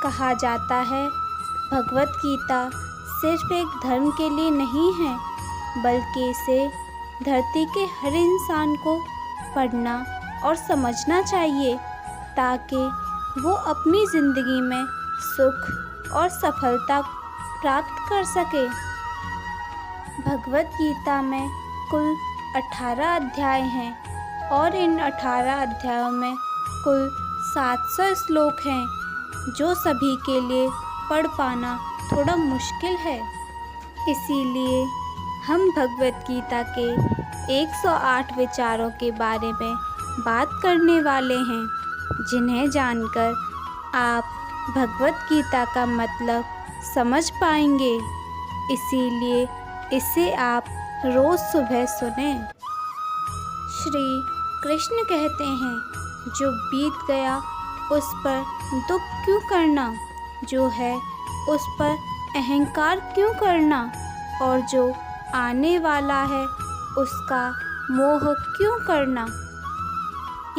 कहा जाता है, भगवत गीता सिर्फ एक धर्म के लिए नहीं है, बल्कि इसे धरती के हर इंसान को पढ़ना और समझना चाहिए, ताकि वो अपनी ज़िंदगी में सुख और सफलता प्राप्त कर सके। भगवत गीता में कुल 18 अध्याय हैं और इन 18 अध्यायों में कुल 700 श्लोक हैं, जो सभी के लिए पढ़ पाना थोड़ा मुश्किल है। इसीलिए हम भगवत गीता के 108 विचारों के बारे में बात करने वाले हैं, जिन्हें जानकर आप भगवत गीता का मतलब समझ पाएंगे। इसीलिए इसे आप रोज़ सुबह सुनें। श्री कृष्ण कहते हैं, जो बीत गया उस पर दुख क्यों करना, जो है उस पर अहंकार क्यों करना, और जो आने वाला है उसका मोह क्यों करना।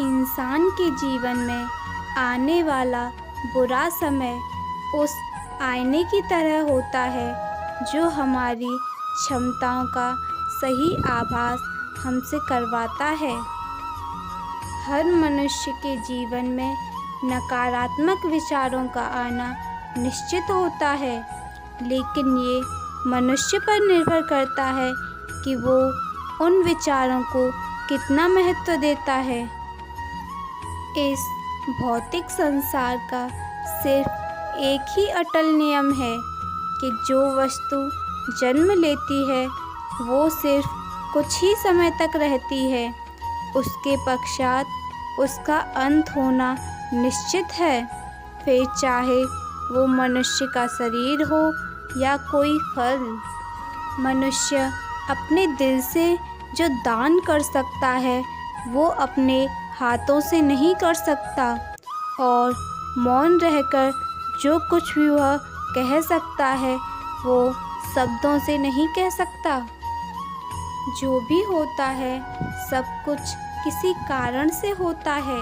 इंसान के जीवन में आने वाला बुरा समय उस आईने की तरह होता है, जो हमारी क्षमताओं का सही आभास हमसे करवाता है। हर मनुष्य के जीवन में नकारात्मक विचारों का आना निश्चित होता है, लेकिन ये मनुष्य पर निर्भर करता है कि वो उन विचारों को कितना महत्व देता है। इस भौतिक संसार का सिर्फ एक ही अटल नियम है कि जो वस्तु जन्म लेती है वो सिर्फ कुछ ही समय तक रहती है, उसके पश्चात उसका अंत होना निश्चित है। फिर चाहे वो मनुष्य का शरीर हो या कोई फल। मनुष्य अपने दिल से जो दान कर सकता है वो अपने हाथों से नहीं कर सकता, और मौन रहकर जो कुछ भी वह कह सकता है वो शब्दों से नहीं कह सकता। जो भी होता है सब कुछ किसी कारण से होता है,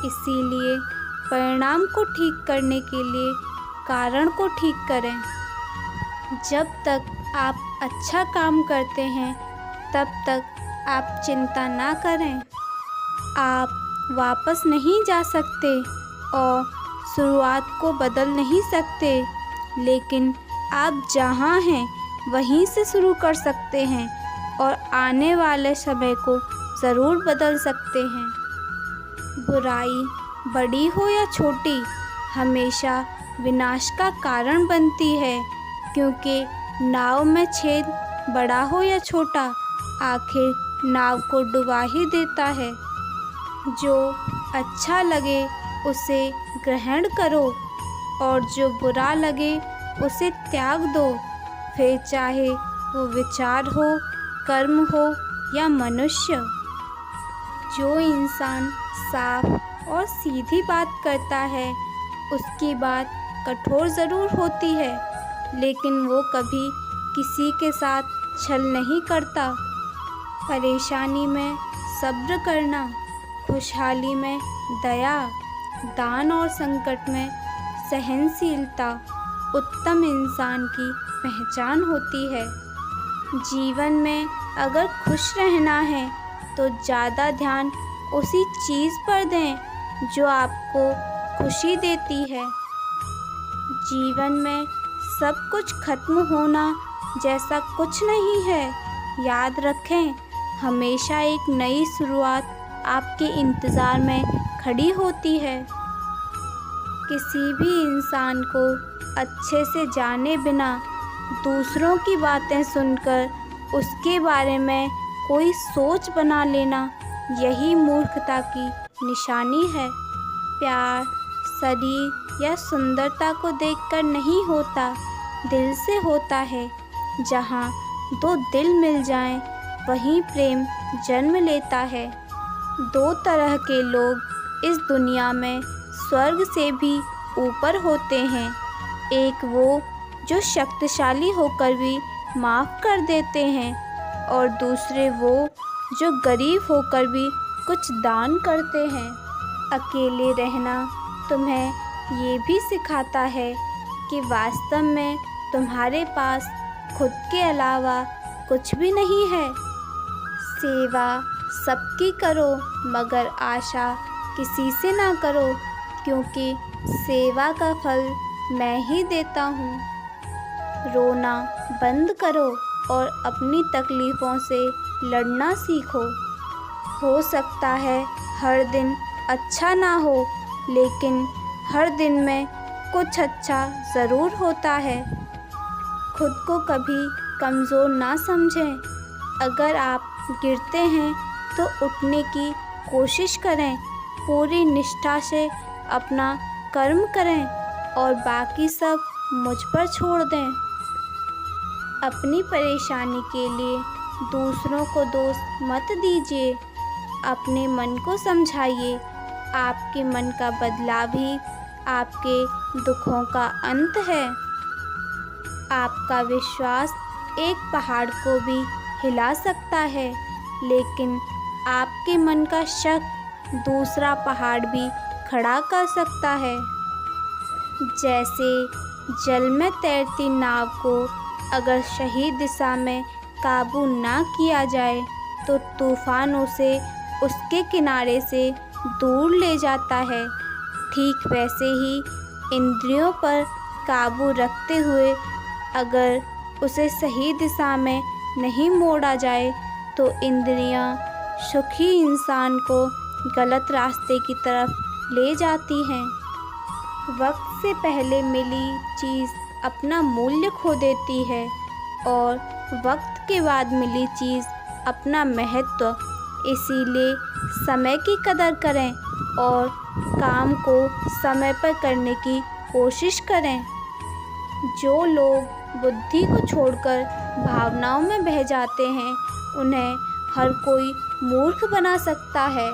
इसीलिए परिणाम को ठीक करने के लिए कारण को ठीक करें। जब तक आप अच्छा काम करते हैं तब तक आप चिंता ना करें। आप वापस नहीं जा सकते और शुरुआत को बदल नहीं सकते, लेकिन आप जहाँ हैं वहीं से शुरू कर सकते हैं और आने वाले समय को ज़रूर बदल सकते हैं। बुराई बड़ी हो या छोटी हमेशा विनाश का कारण बनती है, क्योंकि नाव में छेद बड़ा हो या छोटा आखिर नाव को डुबा ही देता है। जो अच्छा लगे उसे ग्रहण करो और जो बुरा लगे उसे त्याग दो, फिर चाहे वो विचार हो, कर्म हो या मनुष्य। जो इंसान साफ और सीधी बात करता है उसकी बात कठोर ज़रूर होती है, लेकिन वो कभी किसी के साथ छल नहीं करता। परेशानी में सब्र करना, खुशहाली में दया, दान और संकट में सहनशीलता उत्तम इंसान की पहचान होती है। जीवन में अगर खुश रहना है तो ज़्यादा ध्यान उसी चीज़ पर दें जो आपको खुशी देती है। जीवन में सब कुछ खत्म होना जैसा कुछ नहीं है। याद रखें, हमेशा एक नई शुरुआत आपके इंतज़ार में खड़ी होती है। किसी भी इंसान को अच्छे से जाने बिना दूसरों की बातें सुनकर उसके बारे में कोई सोच बना लेना, यही मूर्खता की निशानी है। प्यार शरीर या सुंदरता को देखकर नहीं होता, दिल से होता है। जहाँ दो दिल मिल जाएं, वहीं प्रेम जन्म लेता है। दो तरह के लोग इस दुनिया में स्वर्ग से भी ऊपर होते हैं। एक वो जो शक्तिशाली होकर भी माफ़ कर देते हैं, और दूसरे वो जो गरीब होकर भी कुछ दान करते हैं। अकेले रहना तुम्हें ये भी सिखाता है कि वास्तव में तुम्हारे पास खुद के अलावा कुछ भी नहीं है। सेवा सबकी करो मगर आशा किसी से ना करो, क्योंकि सेवा का फल मैं ही देता हूँ। रोना बंद करो और अपनी तकलीफ़ों से लड़ना सीखो। हो सकता है हर दिन अच्छा ना हो, लेकिन हर दिन में कुछ अच्छा ज़रूर होता है। खुद को कभी कमज़ोर ना समझें। अगर आप गिरते हैं तो उठने की कोशिश करें, पूरी निष्ठा से अपना कर्म करें और बाकी सब मुझ पर छोड़ दें। अपनी परेशानी के लिए दूसरों को दोष मत दीजिए, अपने मन को समझाइए। आपके मन का बदलाव ही आपके दुखों का अंत है। आपका विश्वास एक पहाड़ को भी हिला सकता है, लेकिन आपके मन का शक दूसरा पहाड़ भी खड़ा कर सकता है। जैसे जल में तैरती नाव को अगर सही दिशा में काबू ना किया जाए तो तूफान उसे उसके किनारे से दूर ले जाता है। ठीक वैसे ही इंद्रियों पर काबू रखते हुए अगर उसे सही दिशा में नहीं मोड़ा जाए तो इंद्रियां सुखी इंसान को गलत रास्ते की तरफ ले जाती हैं। वक्त से पहले मिली चीज़ अपना मूल्य खो देती है और वक्त के बाद मिली चीज़ अपना महत्व। इसीलिए समय की कदर करें और काम को समय पर करने की कोशिश करें। जो लोग बुद्धि को छोड़कर भावनाओं में बह जाते हैं, उन्हें हर कोई मूर्ख बना सकता है।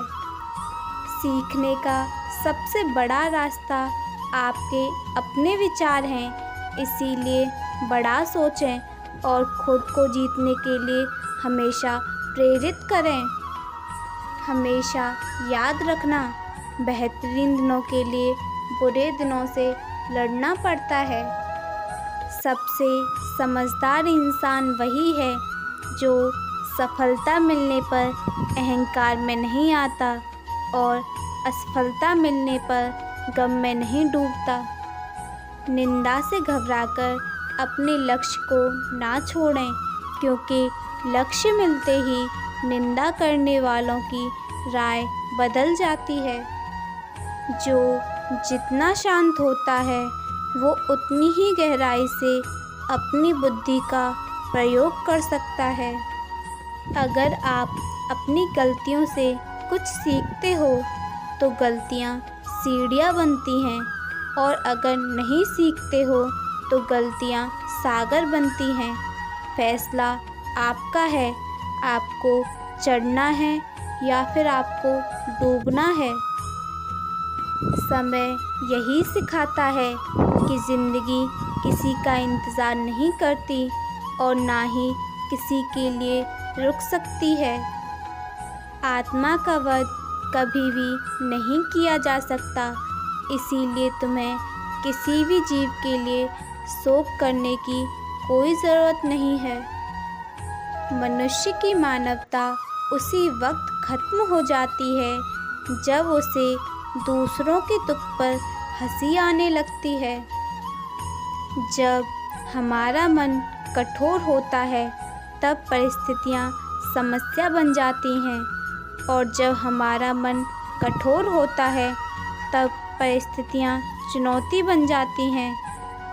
सीखने का सबसे बड़ा रास्ता आपके अपने विचार हैं, इसीलिए बड़ा सोचें और खुद को जीतने के लिए हमेशा प्रेरित करें। हमेशा याद रखना, बेहतरीन दिनों के लिए बुरे दिनों से लड़ना पड़ता है। सबसे समझदार इंसान वही है जो सफलता मिलने पर अहंकार में नहीं आता और असफलता मिलने पर गम में नहीं डूबता। निंदा से घबराकर अपने लक्ष्य को ना छोड़ें, क्योंकि लक्ष्य मिलते ही निंदा करने वालों की राय बदल जाती है। जो जितना शांत होता है वो उतनी ही गहराई से अपनी बुद्धि का प्रयोग कर सकता है। अगर आप अपनी गलतियों से कुछ सीखते हो तो गलतियाँ सीढ़ियाँ बनती हैं, और अगर नहीं सीखते हो तो गलतियाँ सागर बनती हैं। फैसला आपका है, आपको चढ़ना है या फिर आपको डूबना है। समय यही सिखाता है कि ज़िंदगी किसी का इंतज़ार नहीं करती और ना ही किसी के लिए रुक सकती है। आत्मा का वध कभी भी नहीं किया जा सकता, इसीलिए तुम्हें किसी भी जीव के लिए शोक करने की कोई ज़रूरत नहीं है। मनुष्य की मानवता उसी वक्त खत्म हो जाती है जब उसे दूसरों के दुख पर हंसी आने लगती है। जब हमारा मन कठोर होता है तब परिस्थितियाँ समस्या बन जाती हैं, और जब हमारा मन कठोर होता है तब परिस्थितियाँ चुनौती बन जाती हैं,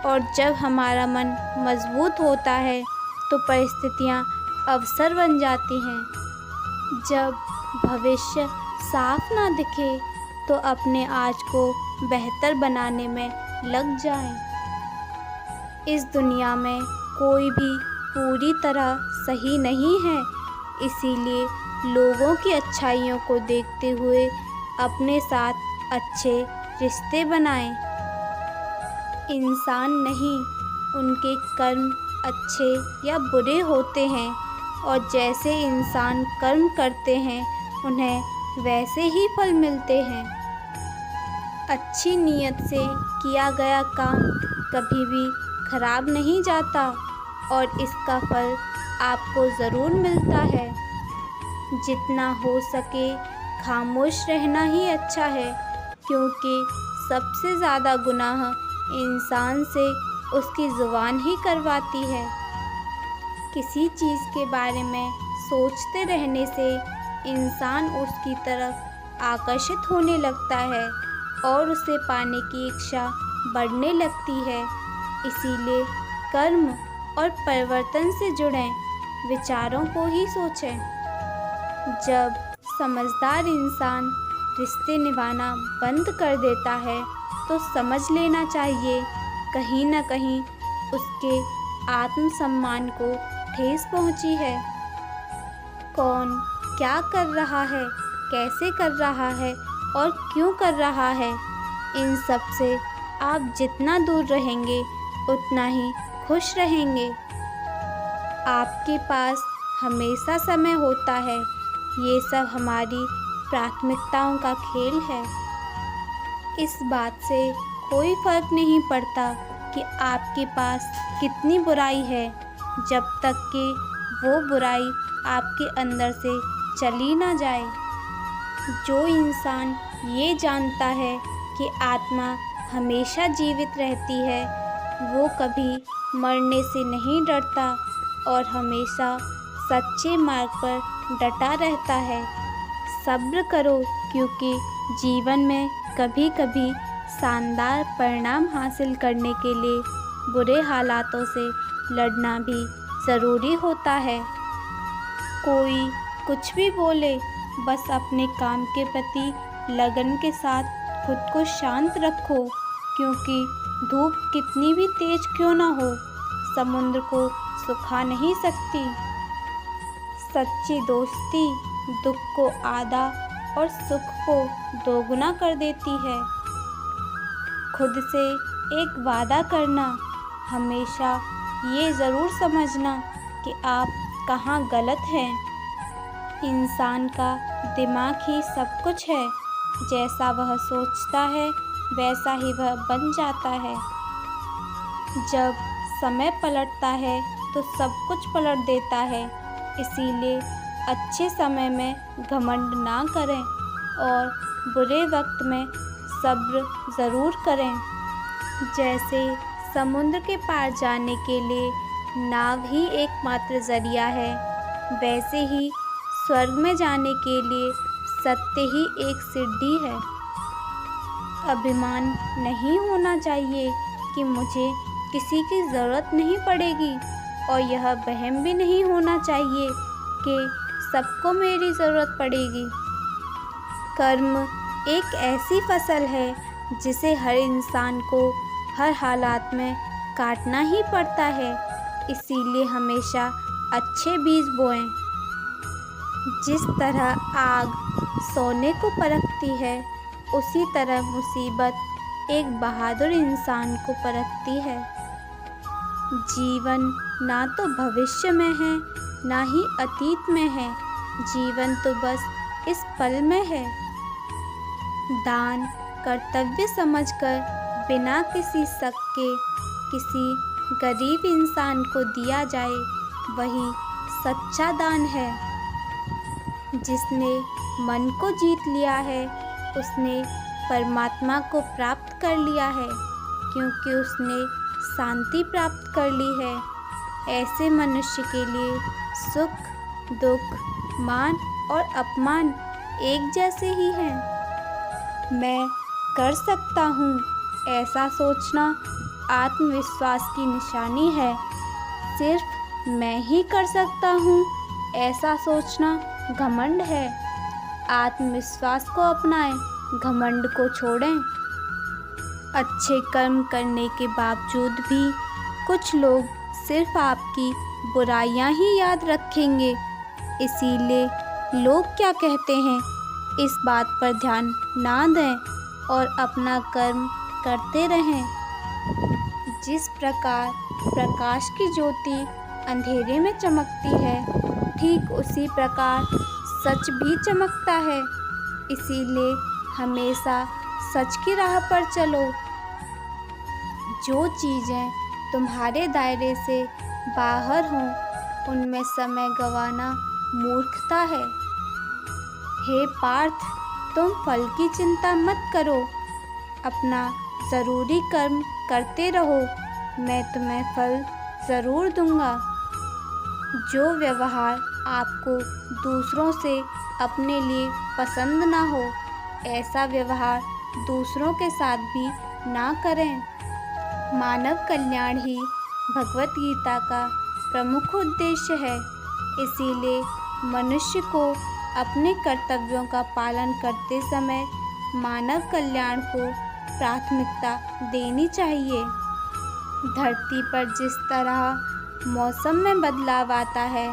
और जब हमारा मन मजबूत होता है तो परिस्थितियाँ अवसर बन जाती हैं। जब भविष्य साफ ना दिखे तो अपने आज को बेहतर बनाने में लग जाएं। इस दुनिया में कोई भी पूरी तरह सही नहीं है, इसीलिए लोगों की अच्छाइयों को देखते हुए अपने साथ अच्छे रिश्ते बनाएं। इंसान नहीं, उनके कर्म अच्छे या बुरे होते हैं, और जैसे इंसान कर्म करते हैं उन्हें वैसे ही फल मिलते हैं। अच्छी नीयत से किया गया काम कभी भी खराब नहीं जाता और इसका फल आपको ज़रूर मिलता है। जितना हो सके खामोश रहना ही अच्छा है, क्योंकि सबसे ज़्यादा गुनाह इंसान से उसकी ज़ुबान ही करवाती है। किसी चीज़ के बारे में सोचते रहने से इंसान उसकी तरफ आकर्षित होने लगता है और उसे पाने की इच्छा बढ़ने लगती है। इसीलिए कर्म और परिवर्तन से जुड़े विचारों को ही सोचें। जब समझदार इंसान रिश्ते निभाना बंद कर देता है तो समझ लेना चाहिए कहीं न कहीं उसके आत्मसम्मान को ठेस पहुंची है। कौन क्या कर रहा है, कैसे कर रहा है और क्यों कर रहा है, इन सब से आप जितना दूर रहेंगे उतना ही खुश रहेंगे। आपके पास हमेशा समय होता है, ये सब हमारी प्राथमिकताओं का खेल है। इस बात से कोई फ़र्क नहीं पड़ता कि आपके पास कितनी बुराई है, जब तक कि वो बुराई आपके अंदर से चली ना जाए। जो इंसान ये जानता है कि आत्मा हमेशा जीवित रहती है, वो कभी मरने से नहीं डरता और हमेशा सच्चे मार्ग पर डटा रहता है। सब्र करो, क्योंकि जीवन में कभी कभी शानदार परिणाम हासिल करने के लिए बुरे हालातों से लड़ना भी ज़रूरी होता है। कोई कुछ भी बोले, बस अपने काम के प्रति लगन के साथ खुद को शांत रखो, क्योंकि धूप कितनी भी तेज क्यों ना हो, समुद्र को सुखा नहीं सकती। सच्ची दोस्ती दुख को आधा और सुख को दोगुना कर देती है। खुद से एक वादा करना, हमेशा ये ज़रूर समझना कि आप कहाँ गलत हैं। इंसान का दिमाग ही सब कुछ है, जैसा वह सोचता है वैसा ही वह बन जाता है। जब समय पलटता है तो सब कुछ पलट देता है। इसीलिए अच्छे समय में घमंड ना करें और बुरे वक्त में सब्र ज़रूर करें। जैसे समुद्र के पार जाने के लिए नाव ही एकमात्र ज़रिया है, वैसे ही स्वर्ग में जाने के लिए सत्य ही एक सीढ़ी है। अभिमान नहीं होना चाहिए कि मुझे किसी की ज़रूरत नहीं पड़ेगी, और यह वहम भी नहीं होना चाहिए कि सबको मेरी ज़रूरत पड़ेगी। कर्म एक ऐसी फसल है जिसे हर इंसान को हर हालात में काटना ही पड़ता है। इसीलिए हमेशा अच्छे बीज बोएं। जिस तरह आग सोने को परखती है, उसी तरह मुसीबत एक बहादुर इंसान को परखती है। जीवन ना तो भविष्य में है, ना ही अतीत में है, जीवन तो बस इस पल में है। दान कर्तव्य समझकर बिना किसी शक के किसी गरीब इंसान को दिया जाए, वही सच्चा दान है। जिसने मन को जीत लिया है, उसने परमात्मा को प्राप्त कर लिया है, क्योंकि उसने शांति प्राप्त कर ली है। ऐसे मनुष्य के लिए सुख दुख, मान और अपमान एक जैसे ही हैं। मैं कर सकता हूँ, ऐसा सोचना आत्मविश्वास की निशानी है। सिर्फ मैं ही कर सकता हूँ, ऐसा सोचना घमंड है। आत्मविश्वास को अपनाएं, घमंड को छोड़ें। अच्छे कर्म करने के बावजूद भी कुछ लोग सिर्फ आपकी बुराइयां ही याद रखेंगे। इसीलिए लोग क्या कहते हैं, इस बात पर ध्यान ना दें और अपना कर्म करते रहें। जिस प्रकार प्रकाश की ज्योति अंधेरे में चमकती है, ठीक उसी प्रकार सच भी चमकता है। इसीलिए हमेशा सच की राह पर चलो। जो चीज़ें तुम्हारे दायरे से बाहर हों, उनमें समय गंवाना मूर्खता है। हे पार्थ, तुम फल की चिंता मत करो, अपना ज़रूरी कर्म करते रहो, मैं तुम्हें फल ज़रूर दूंगा। जो व्यवहार आपको दूसरों से अपने लिए पसंद ना हो, ऐसा व्यवहार दूसरों के साथ भी ना करें। मानव कल्याण ही भगवत गीता का प्रमुख उद्देश्य है। इसीलिए मनुष्य को अपने कर्तव्यों का पालन करते समय मानव कल्याण को प्राथमिकता देनी चाहिए। धरती पर जिस तरह मौसम में बदलाव आता है,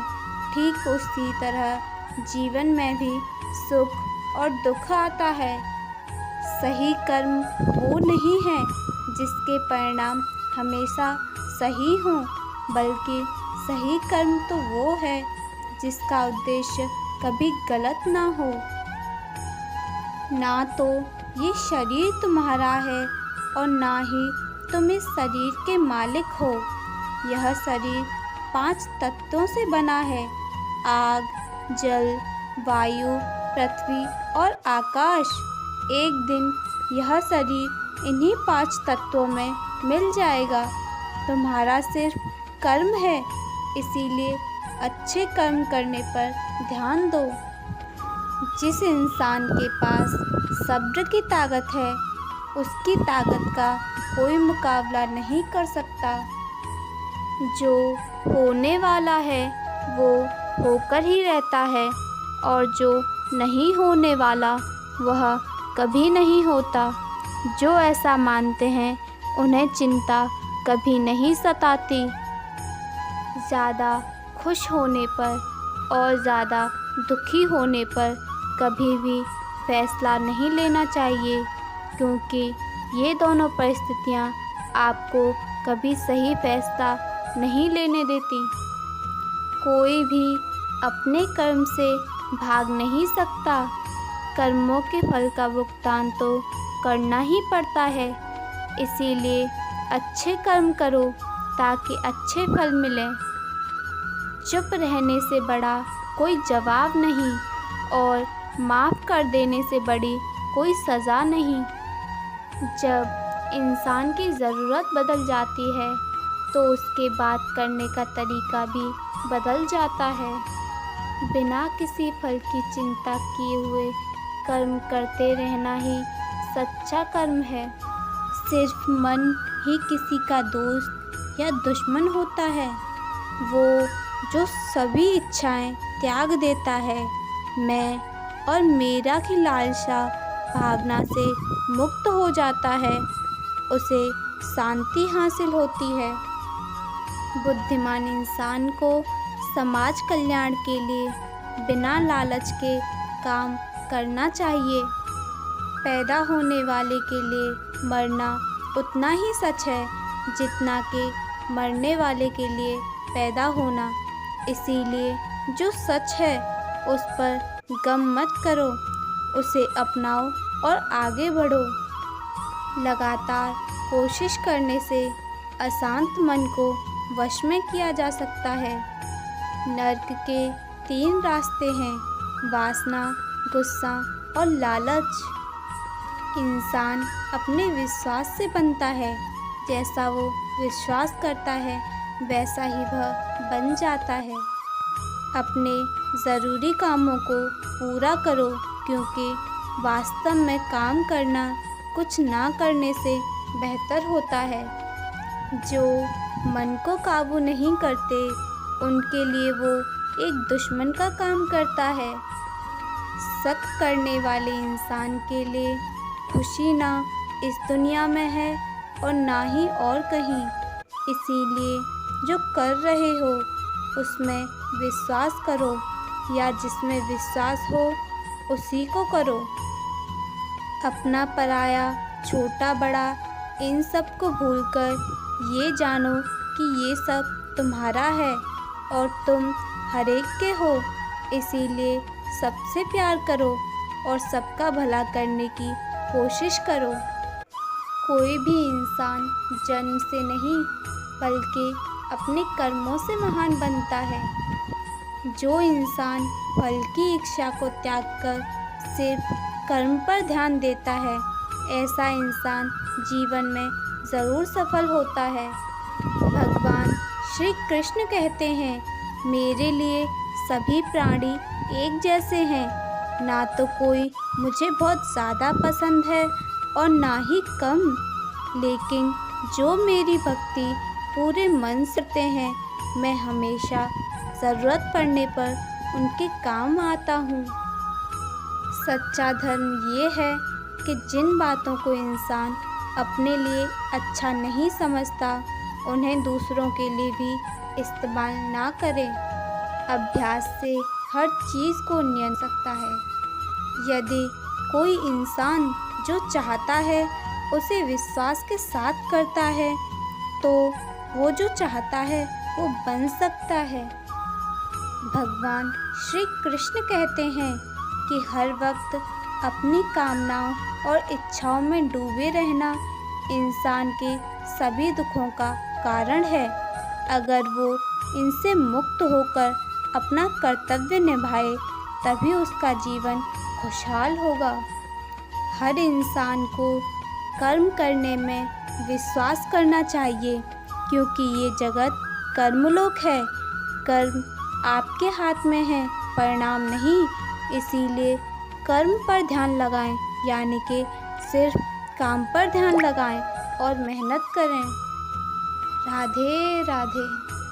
ठीक उसी तरह जीवन में भी सुख और दुख आता है। सही कर्म वो नहीं है जिसके परिणाम हमेशा सही हों, बल्कि सही कर्म तो वो है जिसका उद्देश्य कभी गलत ना हो। ना तो ये शरीर तुम्हारा है और ना ही तुम इस शरीर के मालिक हो। यह शरीर 5 तत्वों से बना है: आग, जल, वायु, पृथ्वी और आकाश। एक दिन यह शरीर इन्हीं 5 तत्वों में मिल जाएगा। तुम्हारा सिर्फ कर्म है, इसीलिए अच्छे कर्म करने पर ध्यान दो। जिस इंसान के पास सब्र की ताकत है, उसकी ताकत का कोई मुकाबला नहीं कर सकता। जो होने वाला है वो होकर ही रहता है, और जो नहीं होने वाला वह कभी नहीं होता। जो ऐसा मानते हैं उन्हें चिंता कभी नहीं सताती। ज़्यादा खुश होने पर और ज़्यादा दुखी होने पर कभी भी फैसला नहीं लेना चाहिए, क्योंकि ये दोनों परिस्थितियाँ आपको कभी सही फैसला नहीं लेने देती। कोई भी अपने कर्म से भाग नहीं सकता। कर्मों के फल का भुगतान तो करना ही पड़ता है। इसीलिए अच्छे कर्म करो ताकि अच्छे फल मिलें। चुप रहने से बड़ा कोई जवाब नहीं, और माफ़ कर देने से बड़ी कोई सज़ा नहीं। जब इंसान की ज़रूरत बदल जाती है तो उसके बात करने का तरीका भी बदल जाता है। बिना किसी फल की चिंता किए हुए कर्म करते रहना ही सच्चा कर्म है। सिर्फ मन ही किसी का दोस्त या दुश्मन होता है, वो जो सभी इच्छाएं त्याग देता है। मैं और मेरा की लालसा भावना से मुक्त हो जाता है, उसे शांति हासिल होती है। बुद्धिमान इंसान को समाज कल्याण के लिए बिना लालच के काम करना चाहिए। पैदा होने वाले के लिए मरना उतना ही सच है जितना कि मरने वाले के लिए पैदा होना। इसीलिए जो सच है उस पर गम मत करो, उसे अपनाओ और आगे बढ़ो। लगातार कोशिश करने से अशांत मन को वश में किया जा सकता है। नर्क के 3 रास्ते हैं: वासना, गुस्सा और लालच। इंसान अपने विश्वास से बनता है। जैसा वो विश्वास करता है वैसा ही वह बन जाता है। अपने ज़रूरी कामों को पूरा करो, क्योंकि वास्तव में काम करना कुछ ना करने से बेहतर होता है। जो मन को काबू नहीं करते, उनके लिए वो एक दुश्मन का काम करता है। शक करने वाले इंसान के लिए खुशी ना इस दुनिया में है और ना ही और कहीं। इसीलिए जो कर रहे हो उसमें विश्वास करो, या जिसमें विश्वास हो उसी को करो। अपना पराया, छोटा बड़ा, इन सब को भूलकर ये जानो कि ये सब तुम्हारा है और तुम हर एक के हो। इसीलिए सबसे प्यार करो और सबका भला करने की कोशिश करो। कोई भी इंसान जन्म से नहीं बल्कि अपने कर्मों से महान बनता है। जो इंसान फल की इच्छा को त्याग कर सिर्फ कर्म पर ध्यान देता है, ऐसा इंसान जीवन में ज़रूर सफल होता है। भगवान श्री कृष्ण कहते हैं, मेरे लिए सभी प्राणी एक जैसे हैं। ना तो कोई मुझे बहुत ज़्यादा पसंद है और ना ही कम, लेकिन जो मेरी भक्ति पूरे मन से करते हैं, मैं हमेशा ज़रूरत पड़ने पर उनके काम आता हूँ। सच्चा धर्म ये है कि जिन बातों को इंसान अपने लिए अच्छा नहीं समझता, उन्हें दूसरों के लिए भी इस्तेमाल ना करें। अभ्यास से हर चीज़ को नियंत्रण सकता है। यदि कोई इंसान जो चाहता है उसे विश्वास के साथ करता है, तो वो जो चाहता है वो बन सकता है। भगवान श्री कृष्ण कहते हैं कि हर वक्त अपनी कामनाओं और इच्छाओं में डूबे रहना इंसान के सभी दुखों का कारण है। अगर वो इनसे मुक्त होकर अपना कर्तव्य निभाए, तभी उसका जीवन खुशहाल होगा। हर इंसान को कर्म करने में विश्वास करना चाहिए, क्योंकि ये जगत कर्मलोक है। कर्म आपके हाथ में है, परिणाम नहीं। इसीलिए कर्म पर ध्यान लगाएं, यानी कि सिर्फ काम पर ध्यान लगाएं और मेहनत करें। राधे राधे।